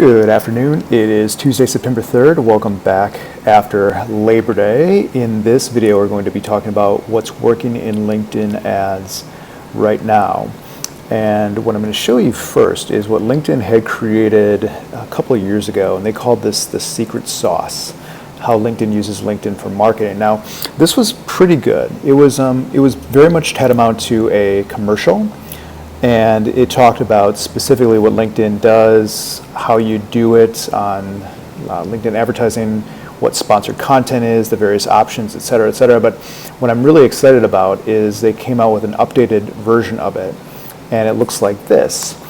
Good afternoon. It is Tuesday, September 3rd. Welcome back after Labor Day. In this video, we're going to be talking about what's working in LinkedIn ads right now. And what I'm going to show you first is what LinkedIn had created a couple of years ago, and they called this the secret sauce, how LinkedIn uses LinkedIn for marketing. Now, this was pretty good. It was very much tantamount to a commercial. And it talked about specifically what LinkedIn does, how you do it on LinkedIn advertising, what sponsored content is, the various options, et cetera, et cetera. But what I'm really excited about is they came out with an updated version of it, and it looks like this.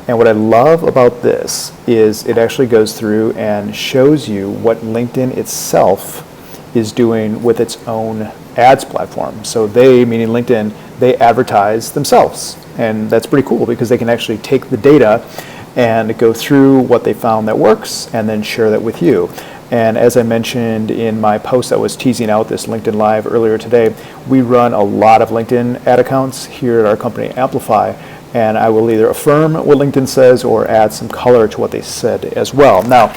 And what I love about this is it actually goes through and shows you what LinkedIn itself is doing with its own ads platform. So they, meaning LinkedIn, they advertise themselves. And that's pretty cool because they can actually take the data and go through what they found that works and then share that with you. And as I mentioned in my post that was teasing out this LinkedIn Live earlier today, we run a lot of LinkedIn ad accounts here at our company AmpliPhi, and I will either affirm what LinkedIn says or add some color to what they said as well. Now,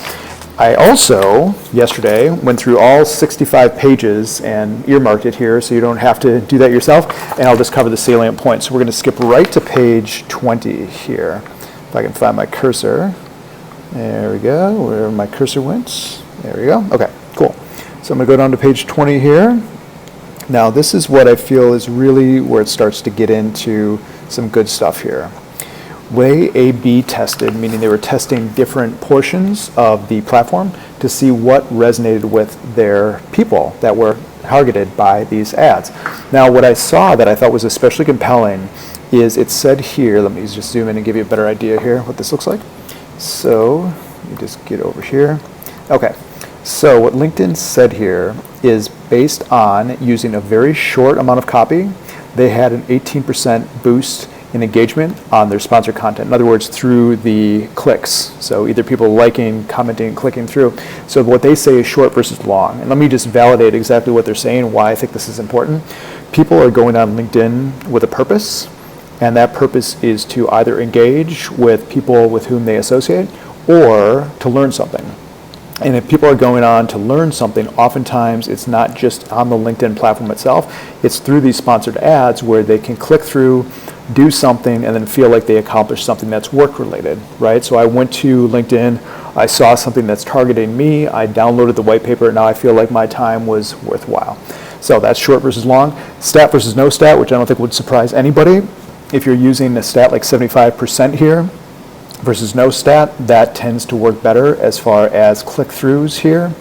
I also, yesterday, went through all 65 pages and earmarked it here so you don't have to do that yourself, and I'll just cover the salient points. So we're going to skip right to page 20 here. If I can find my cursor. There we go, where my cursor went. There we go. Okay, cool. So I'm going to go down to page 20 here. Now this is what I feel is really where it starts to get into some good stuff here. They A/B tested, meaning they were testing different portions of the platform to see what resonated with their people that were targeted by these ads. Now, what I saw that I thought was especially compelling is it said here, let me just zoom in and give you a better idea here what this looks like. So, let me just get over here. Okay, so what LinkedIn said here is based on using a very short amount of copy, they had an 18% boost in engagement on their sponsored content. In other words, through the clicks. So either people liking, commenting, clicking through. So what they say is short versus long. And let me just validate exactly what they're saying, why I think this is important. People are going on LinkedIn with a purpose, and that purpose is to either engage with people with whom they associate or to learn something. And if people are going on to learn something, oftentimes it's not just on the LinkedIn platform itself, it's through these sponsored ads where they can click through, do something, and then feel like they accomplished something that's work related, right? So I went to LinkedIn, I saw something that's targeting me, I downloaded the white paper, and now I feel like my time was worthwhile. So that's short versus long. Stat versus no stat, which I don't think would surprise anybody. If you're using a stat like 75% here, versus no stat, that tends to work better as far as click-throughs here,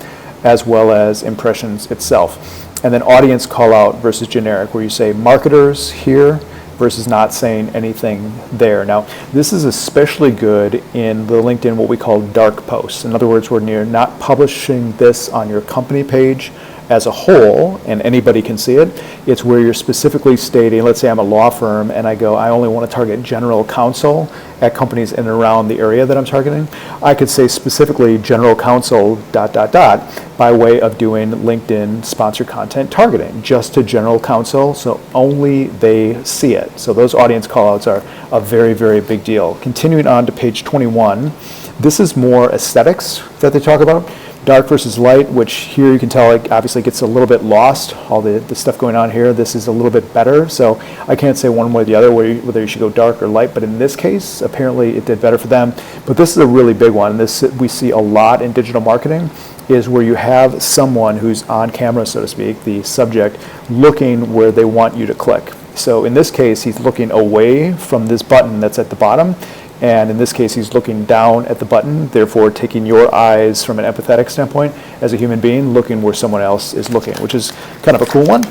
as well as impressions itself. And then audience call-out versus generic, where you say marketers here versus not saying anything there. Now, this is especially good in the LinkedIn, what we call dark posts. In other words, when you're not publishing this on your company page as a whole, and anybody can see it, it's where you're specifically stating, let's say I'm a law firm and I go, I only want to target general counsel at companies in and around the area that I'm targeting. I could say specifically general counsel ... by way of doing LinkedIn sponsored content targeting just to general counsel, so only they see it. So those audience callouts are a very, very big deal. Continuing on to page 21, this is more aesthetics that they talk about. Dark versus light, which here you can tell it obviously gets a little bit lost, all the stuff going on here. This is a little bit better, so I can't say one way or the other whether you should go dark or light, but in this case, apparently it did better for them. But this is a really big one. This we see a lot in digital marketing, is where you have someone who's on camera, so to speak, the subject, looking where they want you to click. So in this case, he's looking away from this button that's at the bottom, and in this case, he's looking down at the button, therefore taking your eyes from an empathetic standpoint as a human being, looking where someone else is looking, which is kind of a cool one.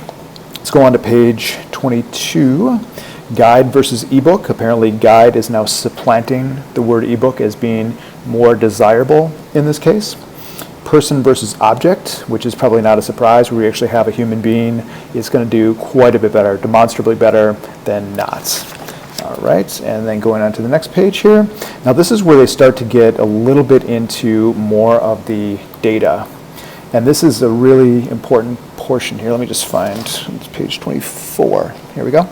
Let's go on to page 22. Guide versus ebook. Apparently, guide is now supplanting the word ebook as being more desirable in this case. Person versus object, which is probably not a surprise, where we actually have a human being, is going to do quite a bit better, demonstrably better than not. All right, and then going on to the next page here. Now this is where they start to get a little bit into more of the data. And this is a really important portion here. Let me just find, it's page 24. Here we go.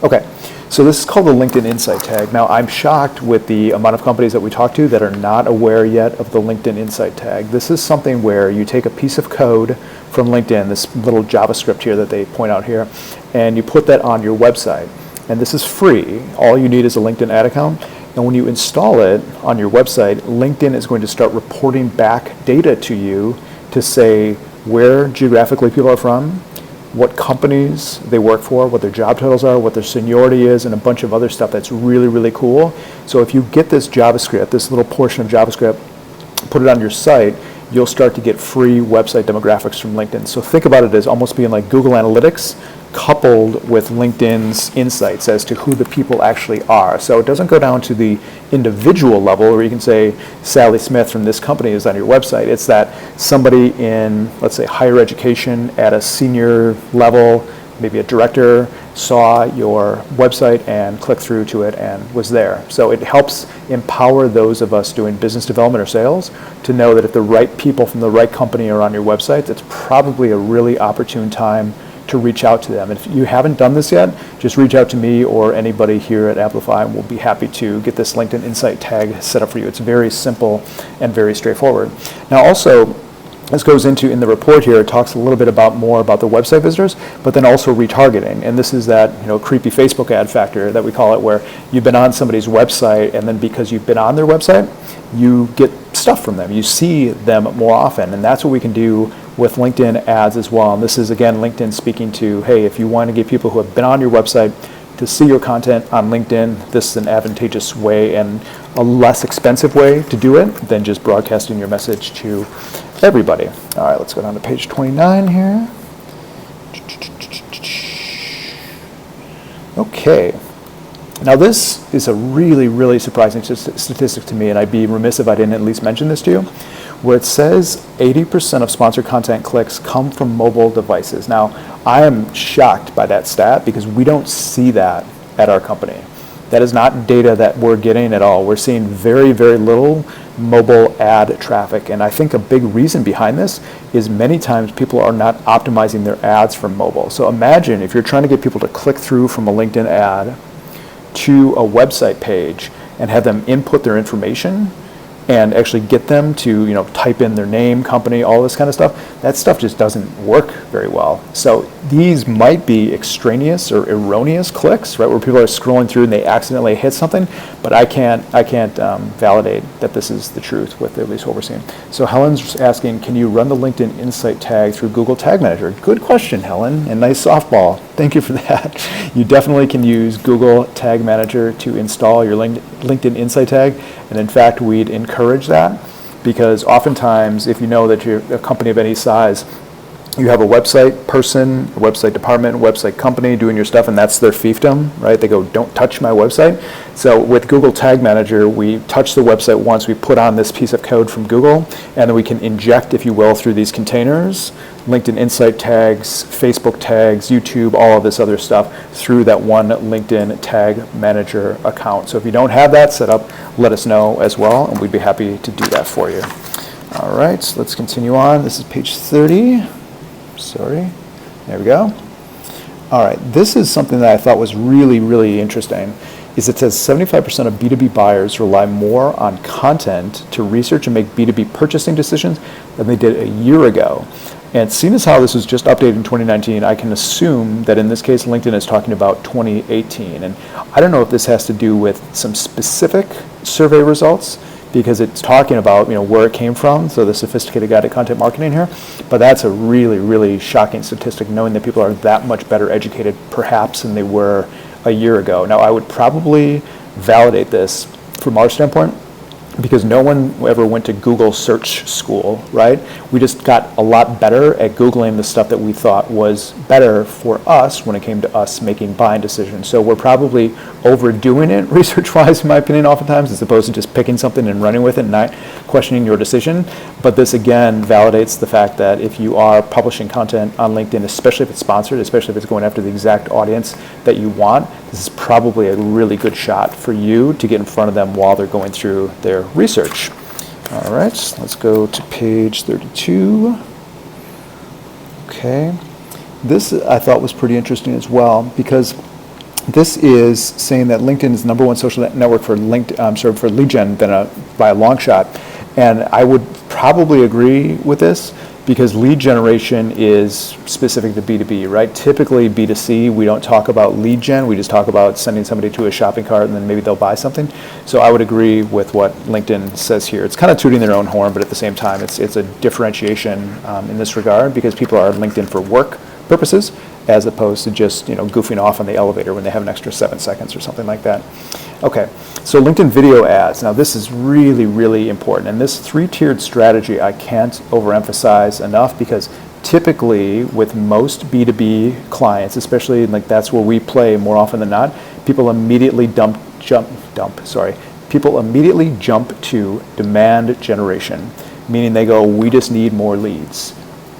Okay, So this is called the LinkedIn Insight tag. Now I'm shocked with the amount of companies that we talk to that are not aware yet of the LinkedIn Insight tag. This is something where you take a piece of code from LinkedIn, this little JavaScript here that they point out here, and you put that on your website. And this is free. All you need is a LinkedIn ad account. And when you install it on your website, LinkedIn is going to start reporting back data to you to say where geographically people are from, what companies they work for, what their job titles are, what their seniority is, and a bunch of other stuff that's really, really cool. So if you get this JavaScript, this little portion of JavaScript, put it on your site, you'll start to get free website demographics from LinkedIn. So think about it as almost being like Google Analytics coupled with LinkedIn's insights as to who the people actually are. So it doesn't go down to the individual level where you can say Sally Smith from this company is on your website. It's that somebody in, let's say, higher education at a senior level, maybe a director, saw your website and clicked through to it and was there. So it helps empower those of us doing business development or sales to know that if the right people from the right company are on your website, it's probably a really opportune time to reach out to them. And if you haven't done this yet, just reach out to me or anybody here at AmpliPhi, and we'll be happy to get this LinkedIn Insight tag set up for you. It's very simple and very straightforward. Now also, this goes into, in the report here, it talks a little bit more about the website visitors, but then also retargeting. And this is that creepy Facebook ad factor that we call it, where you've been on somebody's website, and then because you've been on their website, you get stuff from them. You see them more often, and that's what we can do with LinkedIn ads as well. And this is, again, LinkedIn speaking to, hey, if you want to get people who have been on your website to see your content on LinkedIn, this is an advantageous way and a less expensive way to do it than just broadcasting your message to everybody. All right, let's go down to page 29 here. Okay. Now this is a really, really surprising statistic to me, and I'd be remiss if I didn't at least mention this to you, where it says 80% of sponsored content clicks come from mobile devices. Now, I am shocked by that stat because we don't see that at our company. That is not data that we're getting at all. We're seeing very, very little mobile ad traffic, and I think a big reason behind this is many times people are not optimizing their ads for mobile. So imagine if you're trying to get people to click through from a LinkedIn ad to a website page and have them input their information and actually get them to type in their name, company, all this kind of stuff. That stuff just doesn't work very well. So these might be extraneous or erroneous clicks, right, where people are scrolling through and they accidentally hit something, but I can't validate that this is the truth with at least what we're seeing. So Helen's asking, can you run the LinkedIn Insight tag through Google Tag Manager? Good question, Helen, and nice softball. Thank you for that. You definitely can use Google Tag Manager to install your LinkedIn Insight tag, and in fact, we'd encourage that because oftentimes, if you know that you're a company of any size, you have a website person, a website department, a website company doing your stuff, and that's their fiefdom, right? They go, don't touch my website. So with Google Tag Manager, we touch the website once, we put on this piece of code from Google, and then we can inject, if you will, through these containers, LinkedIn Insight tags, Facebook tags, YouTube, all of this other stuff through that one LinkedIn Tag Manager account. So if you don't have that set up, let us know as well, and we'd be happy to do that for you. All right, so let's continue on. This is page 30. Sorry, there we go. All right, this is something that I thought was really, really interesting, is it says 75% of B2B buyers rely more on content to research and make B2B purchasing decisions than they did a year ago. And seeing as how this was just updated in 2019, I can assume that in this case, LinkedIn is talking about 2018. And I don't know if this has to do with some specific survey results, because it's talking about where it came from, so the sophisticated guide at content marketing here. But that's a really, really shocking statistic, knowing that people are that much better educated perhaps than they were a year ago. Now I would probably validate this from our standpoint because no one ever went to Google search school, right? We just got a lot better at Googling the stuff that we thought was better for us when it came to us making buying decisions. So we're probably overdoing it research-wise, in my opinion, oftentimes, as opposed to just picking something and running with it and not questioning your decision. But this, again, validates the fact that if you are publishing content on LinkedIn, especially if it's sponsored, especially if it's going after the exact audience that you want, this is probably a really good shot for you to get in front of them while they're going through their research. All right, let's go to page 32. Okay, this I thought was pretty interesting as well, because This is saying that LinkedIn is the #1 social network for for lead gen by a long shot. And I would probably agree with this because lead generation is specific to B2B, right? Typically B2C, we don't talk about lead gen, we just talk about sending somebody to a shopping cart and then maybe they'll buy something. So I would agree with what LinkedIn says here. It's kind of tooting their own horn, but at the same time, it's a differentiation in this regard because people are on LinkedIn for work purposes as opposed to just goofing off on the elevator when they have an extra 7 seconds or something like that. Okay, so LinkedIn video ads. Now this is really, really important. And this 3-tiered strategy I can't overemphasize enough because typically with most B2B clients, especially like that's where we play more often than not, people immediately people immediately jump to demand generation, meaning they go, we just need more leads.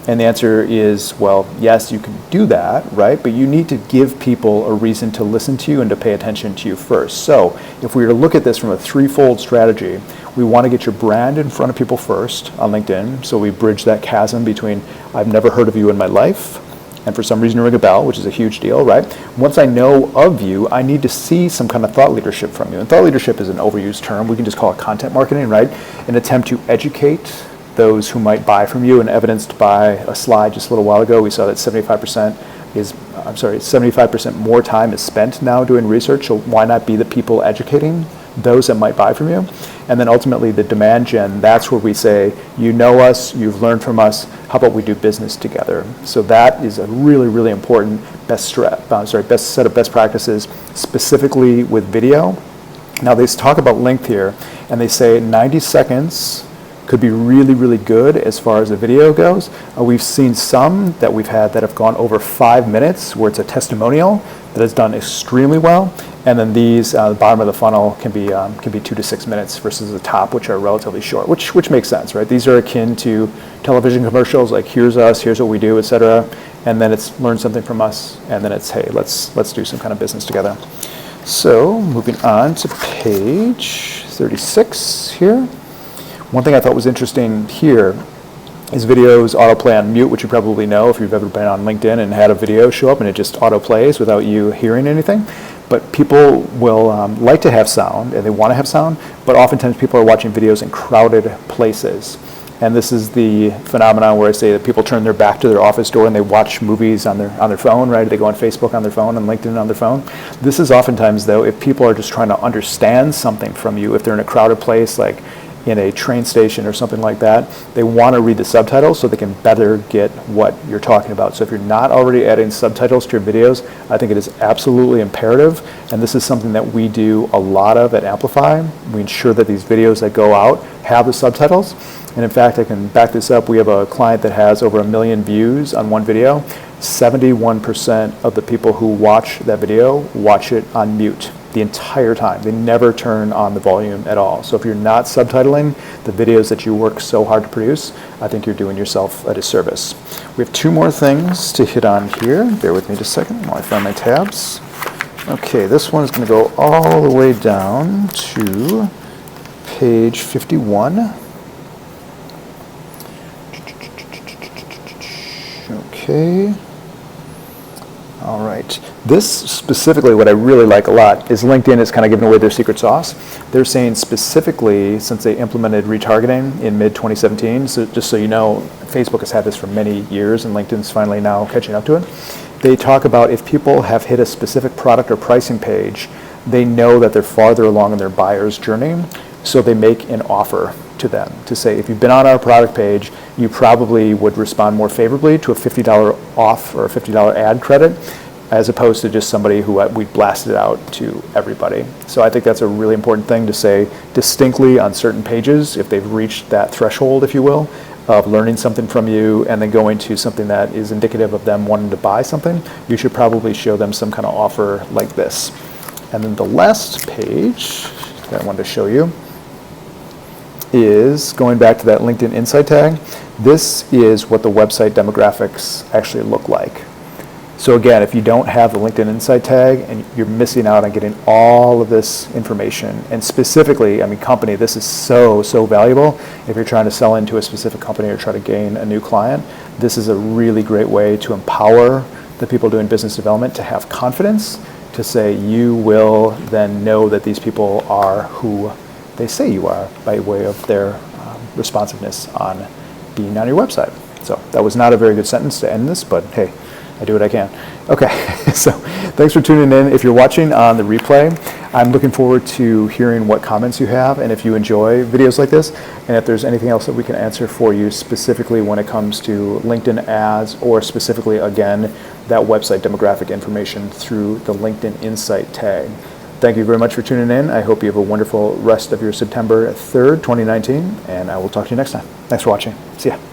And the answer is, well, yes, you can do that, right? But you need to give people a reason to listen to you and to pay attention to you first. So if we were to look at this from a 3-fold strategy, we want to get your brand in front of people first on LinkedIn. So we bridge that chasm between I've never heard of you in my life and for some reason ring a bell, which is a huge deal, right? Once I know of you, I need to see some kind of thought leadership from you. And thought leadership is an overused term. We can just call it content marketing, right? An attempt to educate those who might buy from you, and evidenced by a slide just a little while ago, we saw that 75% more time is spent now doing research, so why not be the people educating those that might buy from you? And then ultimately the demand gen, that's where we say, you know us, you've learned from us, how about we do business together? So that is a really, really important best set of best practices, specifically with video. Now they talk about length here, and they say 90 seconds could be really, really good as far as the video goes. We've seen some that we've had that have gone over 5 minutes where it's a testimonial that has done extremely well. And then these, the bottom of the funnel can be 2 to 6 minutes versus the top, which are relatively short, which makes sense, right? These are akin to television commercials, like here's us, here's what we do, etc. And then it's learn something from us, and then it's, hey, let's do some kind of business together. So moving on to page 36 here. One thing I thought was interesting here is videos autoplay on mute, which you probably know if you've ever been on LinkedIn and had a video show up and it just autoplays without you hearing anything. But people will like to have sound and they want to have sound, but oftentimes people are watching videos in crowded places. And this is the phenomenon where I say that people turn their back to their office door and they watch movies on their phone, right? They go on Facebook on their phone and LinkedIn on their phone. This is oftentimes, though, if people are just trying to understand something from you, if they're in a crowded place like in a train station or something like that, they want to read the subtitles so they can better get what you're talking about. So if you're not already adding subtitles to your videos, I think it is absolutely imperative, and this is something that we do a lot of at AmpliPhi. We ensure that these videos that go out have the subtitles, and in fact, I can back this up. We have a client that has over 1 million views on one video. 71% of the people who watch that video watch it on mute the entire time. They never turn on the volume at all. So if you're not subtitling the videos that you work so hard to produce, I think you're doing yourself a disservice. We have 2 more things to hit on here. Bear with me just a second while I find my tabs. Okay, this one is going to go all the way down to page 51. Okay. All right. This specifically, what I really like a lot, is LinkedIn is kind of giving away their secret sauce. They're saying specifically, since they implemented retargeting in mid-2017, so just so you know, Facebook has had this for many years, and LinkedIn's finally now catching up to it. They talk about if people have hit a specific product or pricing page, they know that they're farther along in their buyer's journey, so they make an offer to them to say, if you've been on our product page, you probably would respond more favorably to a $50 off or a $50 ad credit, as opposed to just somebody who we blasted out to everybody. So I think that's a really important thing to say distinctly on certain pages, if they've reached that threshold, if you will, of learning something from you and then going to something that is indicative of them wanting to buy something, you should probably show them some kind of offer like this. And then the last page that I wanted to show you is going back to that LinkedIn Insight tag. This is what the website demographics actually look like. So again, if you don't have the LinkedIn Insight tag, and you're missing out on getting all of this information, and specifically, I mean, company, this is so valuable. If you're trying to sell into a specific company or try to gain a new client, this is a really great way to empower the people doing business development to have confidence to say you will then know that these people are who they say you are by way of their responsiveness on being on your website. So that was not a very good sentence to end this, but hey, I do what I can. Okay, so thanks for tuning in. If you're watching on the replay, I'm looking forward to hearing what comments you have, and if you enjoy videos like this, and if there's anything else that we can answer for you specifically when it comes to LinkedIn ads, or specifically, again, that website demographic information through the LinkedIn Insight tag. Thank you very much for tuning in. I hope you have a wonderful rest of your September 3rd, 2019, and I will talk to you next time. Thanks for watching. See ya.